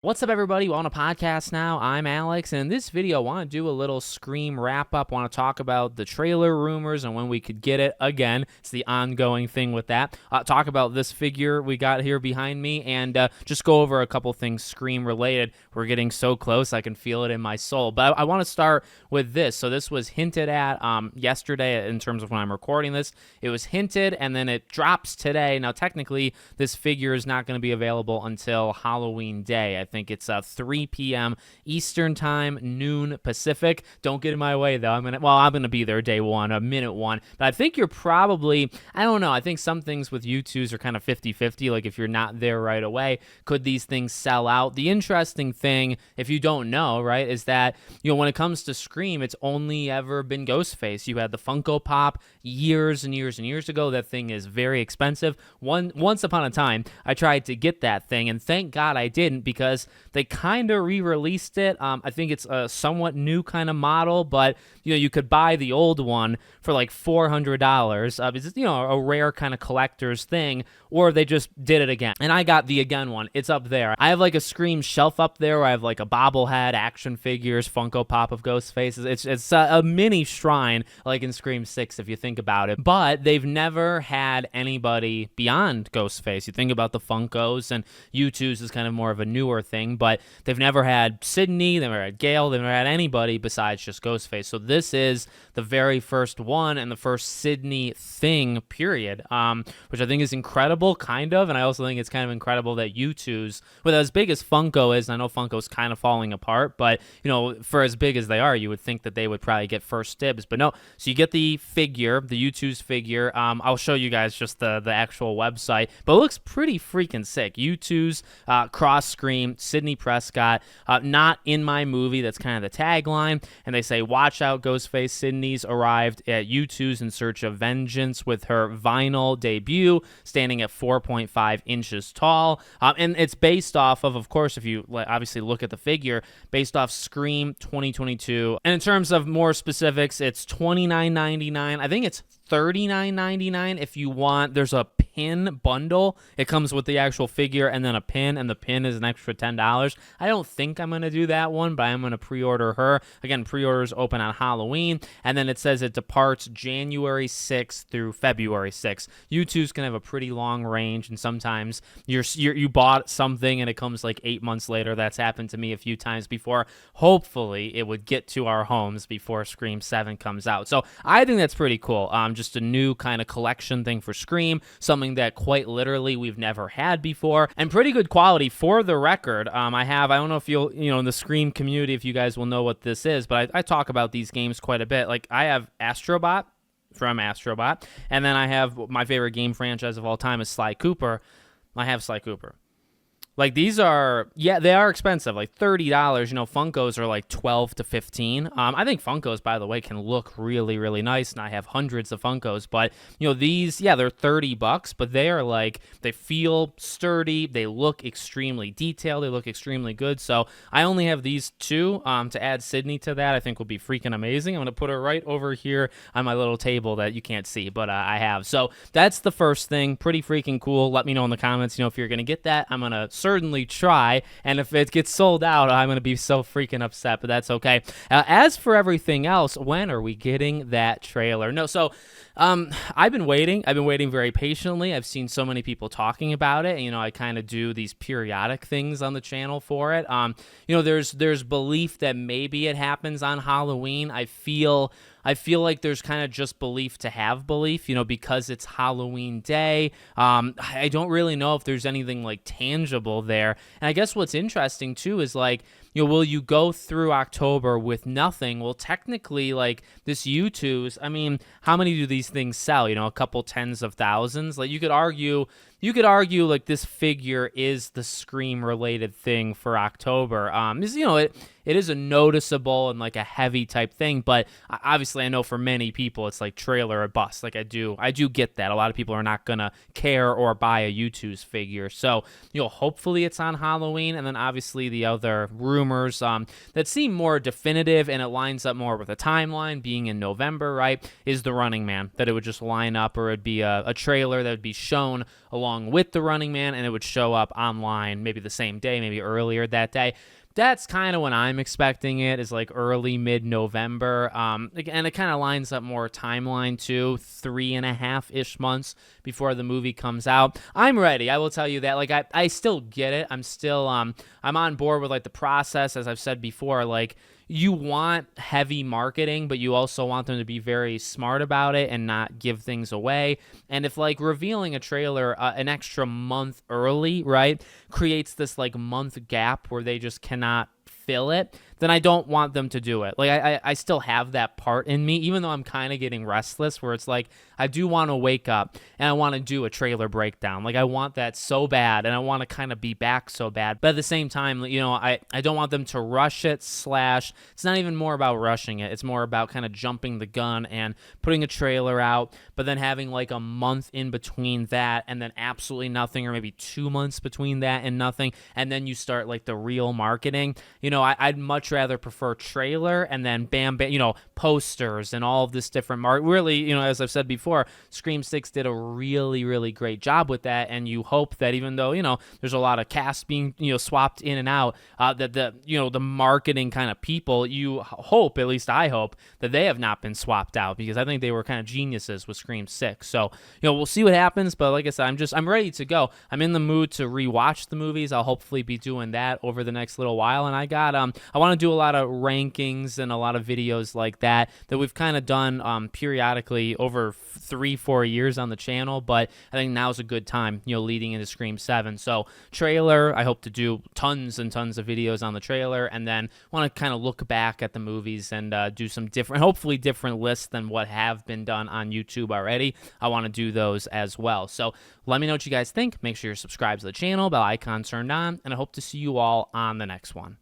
What's up, everybody? We're on a podcast now. I'm Alex, and in this video, I want to do a little Scream wrap-up. I want to talk about the trailer rumors and when we could get it again. It's the ongoing thing with that. Talk about this figure we got here behind me, and just go over a couple things Scream-related. We're getting so close, I can feel it in my soul. But I want to start with this. So this was hinted at yesterday in terms of when I'm recording this. It was hinted, and then it drops today. Now, technically, this figure is not going to be available until Halloween Day. I think it's 3 p.m. Eastern time, noon Pacific. Don't get in my way, though. I'm gonna be there day one, minute one. But I think you're probably, I don't know, I think some things with Youtooz are kind of 50-50. Like, if you're not there right away, could these things sell out? The interesting thing, if you don't know, right, is that, when it comes to Scream, it's only ever been Ghostface. You had the Funko Pop years and years and years ago. That thing is very expensive. Once upon a time, I tried to get that thing, and thank God I didn't, because they kind of re-released it. I think it's a somewhat new kind of model, but you could buy the old one for like $400. It's a rare kind of collector's thing, or they just did it again. And I got the again one. It's up there. I have like a Scream shelf up there where I have like a bobblehead, action figures, Funko Pop of Ghostface. It's a mini shrine like in Scream 6 if you think about it. But they've never had anybody beyond Ghostface. You think about the Funkos, and Youtooz is kind of more of a newer thing, but they've never had Sidney, they've never had Gale, they've never had anybody besides just Ghostface. So this is the very first one and the first Sidney thing, period, which I think is incredible, kind of, and I also think it's kind of incredible that Youtooz, with as big as Funko is, and I know Funko's kind of falling apart, but, for as big as they are, you would think that they would probably get first dibs, but no. So you get the figure, the Youtooz figure. I'll show you guys just the actual website, but it looks pretty freaking sick. Youtooz, cross Scream, Sidney Prescott, not in my movie. That's kind of the tagline. And they say, watch out, Ghostface. Sidney's arrived at Youtooz in search of vengeance with her vinyl debut, standing at 4.5 inches tall. And it's based off of course, if you obviously look at the figure, based off Scream 2022. And in terms of more specifics, it's $29.99. I think it's $39.99 if you want. There's a pin bundle. It comes with the actual figure and then a pin, and the pin is an extra $10. I don't think I'm going to do that one, but I'm going to pre-order her. Again, pre-orders open on Halloween, and then it says it departs January 6th through February 6th. Youtooz can have a pretty long range, and sometimes you bought something and it comes like 8 months later. That's happened to me a few times before. Hopefully, it would get to our homes before Scream 7 comes out. So I think that's pretty cool. Just a new kind of collection thing for Scream, something that quite literally we've never had before, and pretty good quality. For the record, I don't know if you'll, in the Scream community, if you guys will know what this is, but I talk about these games quite a bit. Like, I have Astrobot from Astrobot, and then I have my favorite game franchise of all time is Sly Cooper. I have Sly Cooper. Like, these are, they are expensive, like $30. Funkos are like $12 to $15. I think Funkos, by the way, can look really, really nice, and I have hundreds of Funkos. But, these, they're $30, but they are like, they feel sturdy. They look extremely detailed. They look extremely good. So I only have these two. To add Sidney to that, I think will be freaking amazing. I'm going to put her right over here on my little table that you can't see, but I have. So that's the first thing. Pretty freaking cool. Let me know in the comments, if you're going to get that. I'm going to certainly try, and if it gets sold out, I'm going to be so freaking upset, but that's okay. As for everything else, when are we getting that trailer? No, so I've been waiting very patiently. I've seen so many people talking about it, and, I kind of do these periodic things on the channel for it. There's belief that maybe it happens on Halloween. I feel like there's kind of just belief to have belief, because it's Halloween Day. I don't really know if there's anything like tangible there. And I guess what's interesting too is like, will you go through October with nothing? Well, technically, like this Youtooz, I mean, how many do these things sell? A couple tens of thousands. Like, you could argue like this figure is the Scream related thing for October. It is a noticeable and like a heavy type thing, but obviously I know for many people it's like trailer or bust. Like, I do get that. A lot of people are not gonna care or buy a Youtooz figure. So, hopefully it's on Halloween, and then obviously the other rumors that seem more definitive and it lines up more with a timeline being in November, right, is the Running Man, that it would just line up, or it'd be a trailer that would be shown along along with The Running Man, and it would show up online maybe the same day, maybe earlier that day. That's kind of when I'm expecting it, is like early mid-November. And it kind of lines up more timeline too, 3.5-ish months before the movie comes out. I'm ready. I will tell you that. Like I still get it. I'm still I'm on board with like the process, as I've said before. Like, you want heavy marketing, but you also want them to be very smart about it and not give things away. And if like revealing a trailer an extra month early, right, creates this like month gap where they just cannot fill it, then I don't want them to do it. Like I still have that part in me, even though I'm kind of getting restless, where it's like I do want to wake up and I want to do a trailer breakdown. Like I want that so bad, and I want to kind of be back so bad. But at the same time, you know, I don't want them to rush it, slash it's not even more about rushing it. It's more about kind of jumping the gun and putting a trailer out, but then having like a month in between that and then absolutely nothing, or maybe 2 months between that and nothing. And then you start like the real marketing. You know, I'd much rather prefer trailer and then bam, you know, posters and all of this different really, you know, as I've said before, Scream 6 did a really, really great job with that. And you hope that even though, you know, there's a lot of cast being, you know, swapped in and out, that the, you know, the marketing kind of people, you hope, at least I hope, that they have not been swapped out, because I think they were kind of geniuses with Scream 6. So, you know, we'll see what happens. But like I said, I'm ready to go. I'm in the mood to rewatch the movies. I'll hopefully be doing that over the next little while. And I want to do a lot of rankings and a lot of videos like that we've kind of done periodically over 3-4 years on the channel. But I think now's a good time, you know, leading into Scream 7. So trailer, I hope to do tons and tons of videos on the trailer, and then want to kind of look back at the movies and do some different, hopefully different lists than what have been done on YouTube already. I want to do those as well. So let me know what you guys think. Make sure you're subscribed to the channel, bell icon turned on, and I hope to see you all on the next one.